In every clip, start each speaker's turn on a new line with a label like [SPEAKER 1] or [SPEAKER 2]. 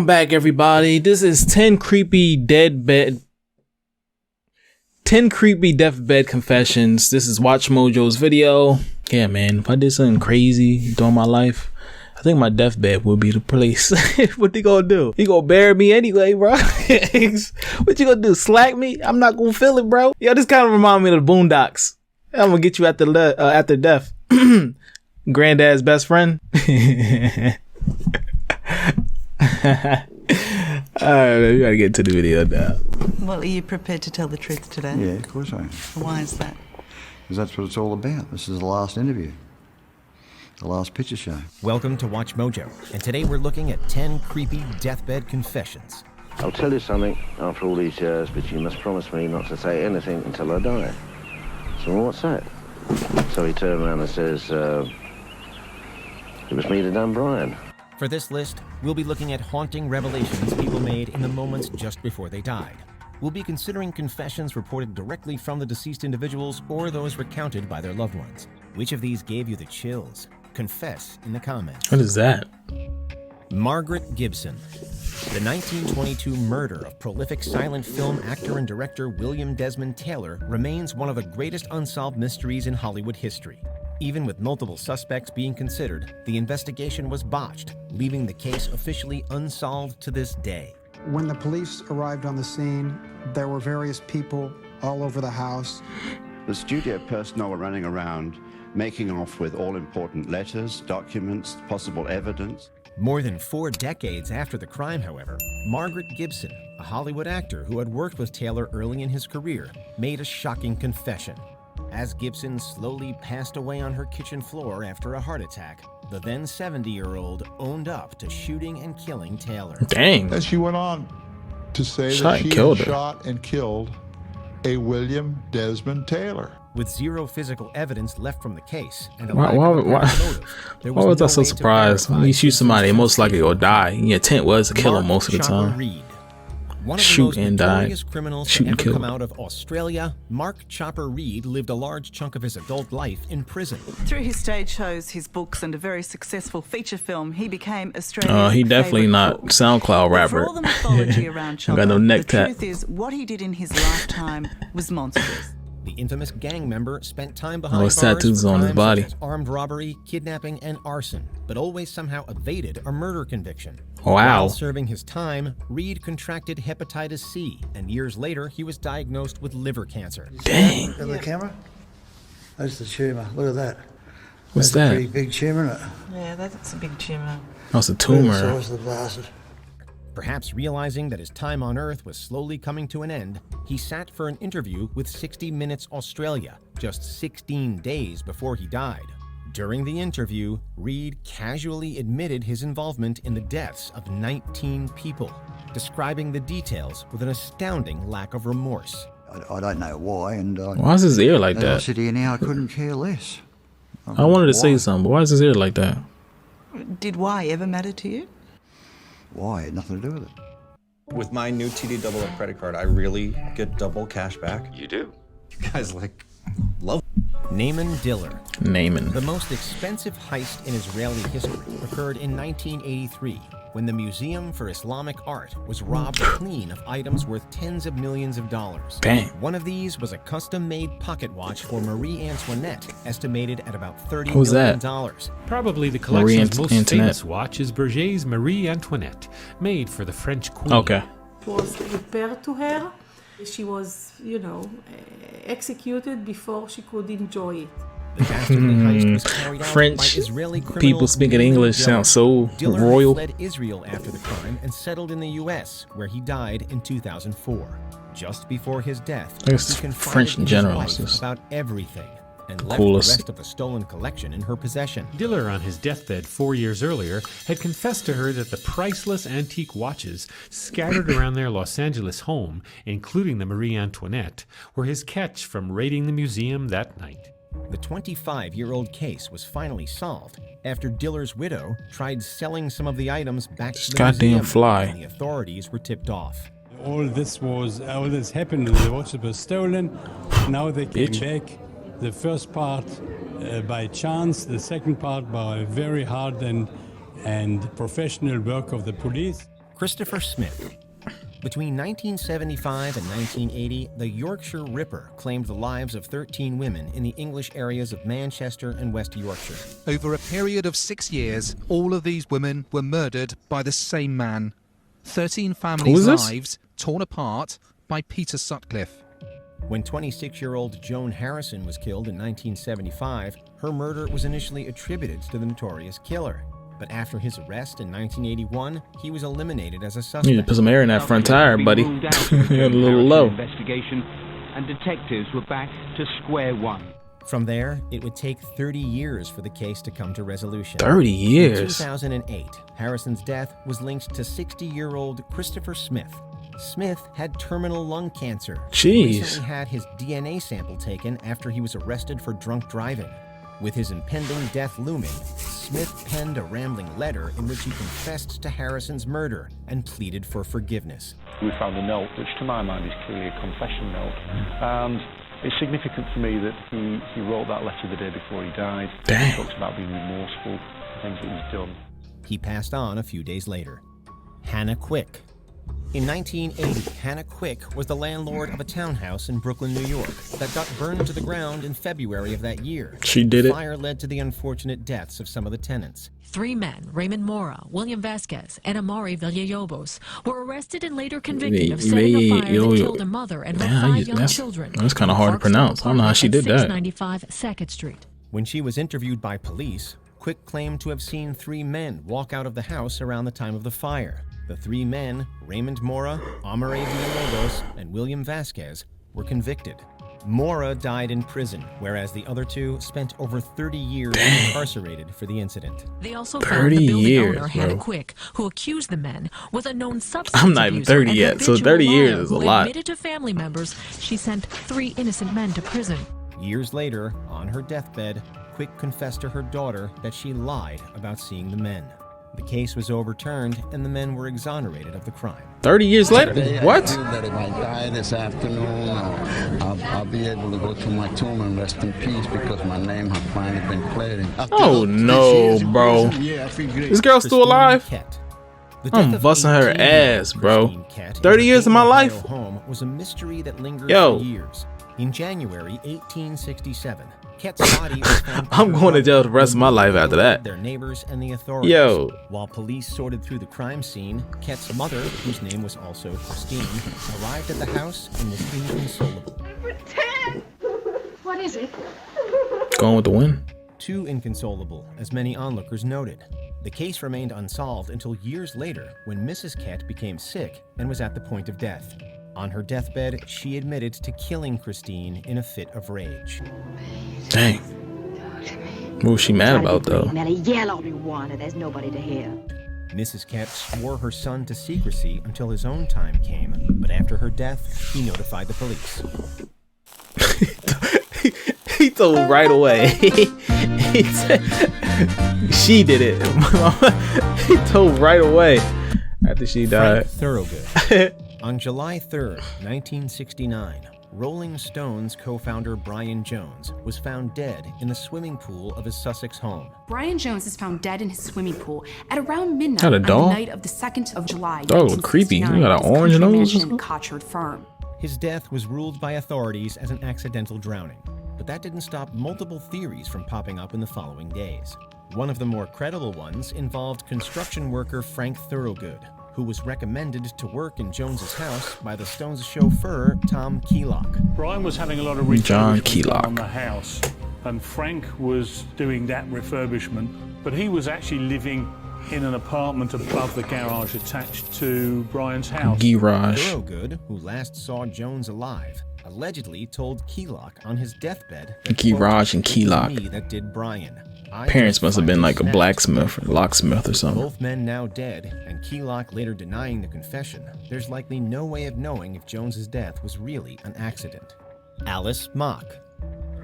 [SPEAKER 1] Welcome back, everybody. This is 10 creepy deathbed confessions. This is Watch Mojo's video. Yeah, man, if I did something crazy during my life, I think my deathbed would be the place. What they gonna do? He gonna bury me anyway, bro. What you gonna do? Slack me? I'm not gonna feel it, bro. Yo, this kind of remind me of the Boondocks. I'm gonna get you after death. Granddad's best friend. Alright, we gotta get to the video now.
[SPEAKER 2] Well, are you prepared to tell the truth today?
[SPEAKER 3] Yeah, of course I am.
[SPEAKER 2] Why is that?
[SPEAKER 3] Because that's what it's all about. This is the last interview. The last picture show.
[SPEAKER 4] Welcome to Watch Mojo, and today we're looking at 10 creepy deathbed confessions.
[SPEAKER 5] I'll tell you something after all these years, but you must promise me not to say anything until I die. So what's that? So he turned around and says, it was me that done Brian.
[SPEAKER 4] For this list, we'll be looking at haunting revelations people made in the moments just before they died. We'll be considering confessions reported directly from the deceased individuals or those recounted by their loved ones. Which of these gave you the chills? Confess in the comments.
[SPEAKER 1] What is that?
[SPEAKER 4] Margaret Gibson. The 1922 murder of prolific silent film actor and director William Desmond Taylor remains one of the greatest unsolved mysteries in Hollywood history. Even with multiple suspects being considered, the investigation was botched, leaving the case officially unsolved to this day.
[SPEAKER 6] When the police arrived on the scene, there were various people all over the house.
[SPEAKER 7] The studio personnel were running around, making off with all-important letters, documents, possible evidence.
[SPEAKER 4] More than 4 decades after the crime, however, Margaret Gibson, a Hollywood actor who had worked with Taylor early in his career, made a shocking confession. As Gibson slowly passed away on her kitchen floor after a heart attack, the then 70-year-old owned up to shooting and killing Taylor.
[SPEAKER 1] Dang.
[SPEAKER 8] And she went on to say
[SPEAKER 1] Shot
[SPEAKER 8] that
[SPEAKER 1] and
[SPEAKER 8] she
[SPEAKER 1] killed
[SPEAKER 8] had
[SPEAKER 1] her.
[SPEAKER 8] shot and killed a William Desmond Taylor.
[SPEAKER 4] With zero physical evidence left from the case and a
[SPEAKER 1] Why
[SPEAKER 4] lack of apparent motive, there
[SPEAKER 1] was
[SPEAKER 4] no
[SPEAKER 1] I so
[SPEAKER 4] way to
[SPEAKER 1] surprised? When
[SPEAKER 4] verify
[SPEAKER 1] you shoot somebody, they most likely will die. And your intent was to kill them
[SPEAKER 4] Mark
[SPEAKER 1] most of the
[SPEAKER 4] Chopper
[SPEAKER 1] time.
[SPEAKER 4] Reed. One of
[SPEAKER 1] Shoot
[SPEAKER 4] the most
[SPEAKER 1] and die.
[SPEAKER 4] notorious criminals
[SPEAKER 1] Shoot
[SPEAKER 4] to
[SPEAKER 1] and
[SPEAKER 4] ever
[SPEAKER 1] kill.
[SPEAKER 4] come out of Australia, Mark Chopper Reed lived a large chunk of his adult life in prison.
[SPEAKER 2] Through his stage shows, his books, and a very successful feature film, he became Australia's
[SPEAKER 1] He definitely
[SPEAKER 2] favourite
[SPEAKER 1] not
[SPEAKER 2] crook.
[SPEAKER 1] SoundCloud
[SPEAKER 2] But
[SPEAKER 1] rapper.
[SPEAKER 2] for all the mythology around Chopper,
[SPEAKER 1] Got no neck
[SPEAKER 2] the
[SPEAKER 1] tat.
[SPEAKER 2] truth is, what he did in his lifetime was monstrous.
[SPEAKER 4] The infamous gang member spent time behind
[SPEAKER 1] his
[SPEAKER 4] bars
[SPEAKER 1] tattoos
[SPEAKER 4] for
[SPEAKER 1] on his
[SPEAKER 4] crimes
[SPEAKER 1] body.
[SPEAKER 4] such as armed robbery, kidnapping, and arson, but always somehow evaded a murder conviction.
[SPEAKER 1] Wow.
[SPEAKER 4] While serving his time, Reed contracted hepatitis C, and years later, he was diagnosed with liver cancer.
[SPEAKER 1] Dang.
[SPEAKER 9] Look at the camera. That's the tumour. Look at that.
[SPEAKER 1] What's
[SPEAKER 9] That's a
[SPEAKER 1] that?
[SPEAKER 9] pretty big tumour, isn't it?
[SPEAKER 2] Yeah, that's a big tumour.
[SPEAKER 1] That's a
[SPEAKER 9] Look at the
[SPEAKER 1] tumor.
[SPEAKER 9] size of the bastard.
[SPEAKER 4] Perhaps realizing that his time on Earth was slowly coming to an end, he sat for an interview with 60 Minutes Australia, just 16 days before he died. During the interview, Reed casually admitted his involvement in the deaths of 19 people, describing the details with an astounding lack of remorse.
[SPEAKER 3] I don't know why, and
[SPEAKER 1] Why is his ear like
[SPEAKER 3] as I
[SPEAKER 1] that?
[SPEAKER 3] sit here now, I couldn't care less.
[SPEAKER 1] I wanted to say
[SPEAKER 3] Why?
[SPEAKER 1] something, but why is his ear like that?
[SPEAKER 2] Did why ever matter to you?
[SPEAKER 3] Why? It had nothing to do with it.
[SPEAKER 10] With my new TD Double Up credit card, I really get double cash back.
[SPEAKER 11] You do?
[SPEAKER 10] You guys love.
[SPEAKER 4] Naaman Diller.
[SPEAKER 1] Naaman.
[SPEAKER 4] The most expensive heist in Israeli history occurred in 1983, when the Museum for Islamic Art was robbed clean of items worth tens of millions of dollars.
[SPEAKER 1] Bang.
[SPEAKER 4] One of these was a custom-made pocket watch for Marie Antoinette, estimated at about $30
[SPEAKER 1] Who's
[SPEAKER 4] million.
[SPEAKER 1] that?
[SPEAKER 12] Probably the
[SPEAKER 1] Marie
[SPEAKER 12] collection's most
[SPEAKER 1] Antoinette.
[SPEAKER 12] famous watch is Berger's Marie Antoinette, made for the French queen.
[SPEAKER 1] Okay.
[SPEAKER 13] Was repaired to her. She was, executed before she could enjoy it.
[SPEAKER 4] The dastardly heist was carried out
[SPEAKER 1] French
[SPEAKER 4] by Israeli criminals
[SPEAKER 1] people speaking
[SPEAKER 4] Naaman
[SPEAKER 1] English
[SPEAKER 4] Diller.
[SPEAKER 1] sound so
[SPEAKER 4] Diller
[SPEAKER 1] royal.
[SPEAKER 4] fled Israel after the crime and settled in the U.S., where he died in 2004. Just before his death,
[SPEAKER 1] I guess
[SPEAKER 4] he confided
[SPEAKER 1] French in
[SPEAKER 4] in his
[SPEAKER 1] general
[SPEAKER 4] wife
[SPEAKER 1] is just
[SPEAKER 4] about everything and left
[SPEAKER 1] coolest.
[SPEAKER 4] the rest of the stolen collection in her possession.
[SPEAKER 12] Diller, on his deathbed 4 years earlier, had confessed to her that the priceless antique watches scattered around their Los Angeles home, including the Marie Antoinette, were his catch from raiding the museum that night.
[SPEAKER 4] The 25-year-old case was finally solved after Diller's widow tried selling some of the items back to the
[SPEAKER 1] goddamn
[SPEAKER 4] museum,
[SPEAKER 1] fly.
[SPEAKER 4] and the authorities were tipped off.
[SPEAKER 14] All this happened, the watches were stolen. Now they came back. The first part by chance, the second part by very hard and professional work of the police.
[SPEAKER 4] Christopher Smith. Between 1975 and 1980, the Yorkshire Ripper claimed the lives of 13 women in the English areas of Manchester and West Yorkshire.
[SPEAKER 11] Over a period of 6 years, all of these women were murdered by the same man. 13 families' lives torn apart by Peter Sutcliffe.
[SPEAKER 4] When 26-year-old Joan Harrison was killed in 1975, her murder was initially attributed to the notorious killer. But after his arrest in 1981, he was eliminated as a suspect.
[SPEAKER 1] You need to put some air in that front tire, buddy. You're a little low.
[SPEAKER 15] Investigation, and detectives were back to square one.
[SPEAKER 4] From there, it would take 30 years for the case to come to resolution.
[SPEAKER 1] 30 years?
[SPEAKER 4] In 2008, Harrison's death was linked to 60-year-old Christopher Smith. Smith had terminal lung cancer.
[SPEAKER 1] Jeez.
[SPEAKER 4] He recently had his DNA sample taken after he was arrested for drunk driving. With his impending death looming, Smith penned a rambling letter in which he confessed to Harrison's murder and pleaded for forgiveness.
[SPEAKER 16] We found a note, which to my mind is clearly a confession note. And it's significant for me that he wrote that letter the day before he died.
[SPEAKER 1] Dang.
[SPEAKER 16] He talks about being remorseful for things that he's done.
[SPEAKER 4] He passed on a few days later. Hannah Quick. In 1980, Hannah Quick was the landlord of a townhouse in Brooklyn, New York, that got burned to the ground in February of that year.
[SPEAKER 1] She did it.
[SPEAKER 4] The fire led to the unfortunate deaths of some of the tenants.
[SPEAKER 17] 3 men, Raymond Mora, William Vasquez, and Amari Villalobos, were arrested and later convicted of setting a fire that killed a mother and her 5 young children.
[SPEAKER 1] That's kind of hard to pronounce. I don't know how she did that.
[SPEAKER 17] 695 Sackett Street.
[SPEAKER 4] When she was interviewed by police, Quick claimed to have seen 3 men walk out of the house around the time of the fire. The 3 men, Raymond Mora, Amari Villalobos, and William Vasquez, were convicted. Mora died in prison, whereas the other 2 spent over 30 years incarcerated for the incident.
[SPEAKER 17] They also found the building owner, Hannah Quick, who accused the men with a known substance
[SPEAKER 1] I'm not even 30 yet, so 30 years is a lot.
[SPEAKER 17] Admitted to family members, she sent 3 innocent men to prison.
[SPEAKER 4] Years later, on her deathbed, Quick confessed to her daughter that she lied about seeing the men. The case was overturned, and the men were exonerated of the crime.
[SPEAKER 1] 30 years later? What?
[SPEAKER 18] I feel that if I die this afternoon, I'll be able to go to my tomb and rest in peace because my name has finally been cleared.
[SPEAKER 1] Oh no, bro. This girl's still alive? I'm busting her ass, bro. 30 years of my life?
[SPEAKER 4] Home was a mystery that lingered for years. In January 1867, Ket's body was found.
[SPEAKER 1] I'm going to jail the rest of my life after that.
[SPEAKER 4] Their neighbors and the authorities.
[SPEAKER 1] Yo.
[SPEAKER 4] While police sorted through the crime scene, Ket's mother, whose name was also Christine, arrived at the house and was inconsolable.
[SPEAKER 19] Number 10! What is it?
[SPEAKER 1] Going with the wind?
[SPEAKER 4] Too inconsolable, as many onlookers noted. The case remained unsolved until years later when Mrs. Kett became sick and was at the point of death. On her deathbed, she admitted to killing Christine in a fit of rage.
[SPEAKER 1] Dang. What was she mad about, though?
[SPEAKER 19] Yell all you want, and there's nobody to hear.
[SPEAKER 4] Mrs. Kett swore her son to secrecy until his own time came, but after her death, he notified the police.
[SPEAKER 1] He told right away. He said, she did it. He told right away after she died.
[SPEAKER 4] Thorogood. On July 3rd, 1969, Rolling Stones co-founder Brian Jones was found dead in the swimming pool of his Sussex home.
[SPEAKER 20] Brian Jones is found dead in his swimming pool at around midnight
[SPEAKER 1] Got a
[SPEAKER 20] on
[SPEAKER 1] dog?
[SPEAKER 20] the night of the 2nd of July.
[SPEAKER 1] Dog look creepy. You got an orange nose?
[SPEAKER 20] Cochard Farm.
[SPEAKER 4] His death was ruled by authorities as an accidental drowning, but that didn't stop multiple theories from popping up in the following days. One of the more credible ones involved construction worker Frank Thorogood, who was recommended to work in Jones's house by the Stones' chauffeur, Tom Keelock.
[SPEAKER 21] Brian was having a lot of refurbishment on the house, and Frank was doing that refurbishment, but he was actually living in an apartment above the garage attached to Brian's house.
[SPEAKER 1] Garage.
[SPEAKER 4] Thorogood, who last saw Jones alive, allegedly told Keelock on his deathbed that,
[SPEAKER 1] Garage and
[SPEAKER 4] "It was
[SPEAKER 1] Keelock.
[SPEAKER 4] me that did Brian.
[SPEAKER 1] Parents must have been like a blacksmith or locksmith or something.
[SPEAKER 4] Both men now dead, and Keelock later denying the confession, there's likely no way of knowing if Jones's death was really an accident. Alice Mock.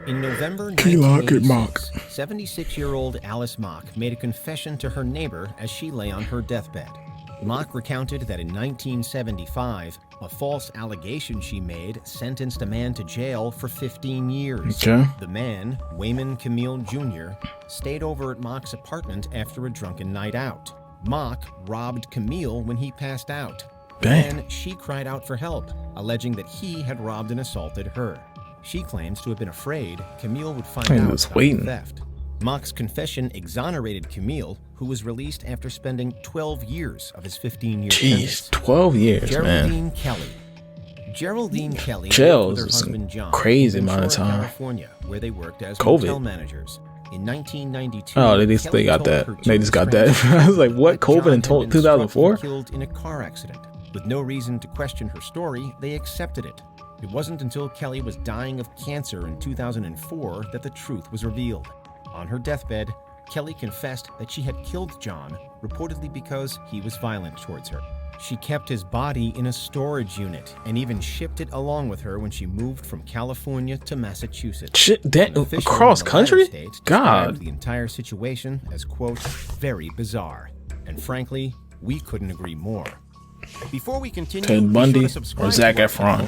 [SPEAKER 4] In November 1986, 76-year-old Alice Mock made a confession to her neighbor as she lay on her deathbed. Mock recounted that in 1975, a false allegation she made sentenced a man to jail for 15 years.
[SPEAKER 1] Okay.
[SPEAKER 4] The man, Wayman Camille Jr., stayed over at Mock's apartment after a drunken night out. Mock robbed Camille when he passed out.
[SPEAKER 1] Damn.
[SPEAKER 4] Then she cried out for help, alleging that he had robbed and assaulted her. She claims to have been afraid Camille would find out about the theft. Mock's confession exonerated Camille, who was released after spending 12 years of his 15-year sentence.
[SPEAKER 1] 12 years,
[SPEAKER 4] Geraldine
[SPEAKER 1] man.
[SPEAKER 4] Kelly. Geraldine Kelly
[SPEAKER 1] Jail
[SPEAKER 4] lived with her
[SPEAKER 1] is
[SPEAKER 4] husband John
[SPEAKER 1] crazy
[SPEAKER 4] in
[SPEAKER 1] amount of
[SPEAKER 4] Ventura,
[SPEAKER 1] time.
[SPEAKER 4] California, where they worked as
[SPEAKER 1] COVID.
[SPEAKER 4] hotel managers. In 1992,
[SPEAKER 1] Oh, they got that. They just got that. I was like, what? COVID in 2004?
[SPEAKER 4] Killed in a car accident. With no reason to question her story, they accepted it. It wasn't until Kelly was dying of cancer in 2004 that the truth was revealed. On her deathbed, Kelly confessed that she had killed John, reportedly because he was violent towards her. She kept his body in a storage unit and even shipped it along with her when she moved from California to Massachusetts.
[SPEAKER 1] Shit, that across country? God.
[SPEAKER 4] The entire situation as, quote, very bizarre. And frankly, we couldn't agree more. Before we continue,
[SPEAKER 1] Ted Bundy or Zac Efron,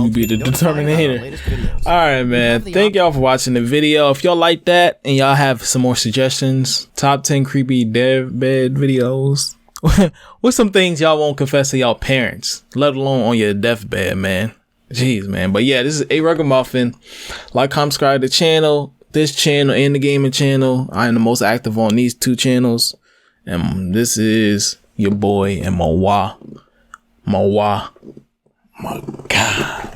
[SPEAKER 1] you be the determinator. All right, man. Thank y'all for watching the video. If y'all like that and y'all have some more suggestions, top 10 creepy deathbed videos. What's some things y'all won't confess to y'all parents, let alone on your deathbed, man? Jeez, man. But yeah, this is A.Ruggamuffin. Like, comment, subscribe to the channel, this channel, and the gaming channel. I am the most active on these two channels. And this is your boy and my God.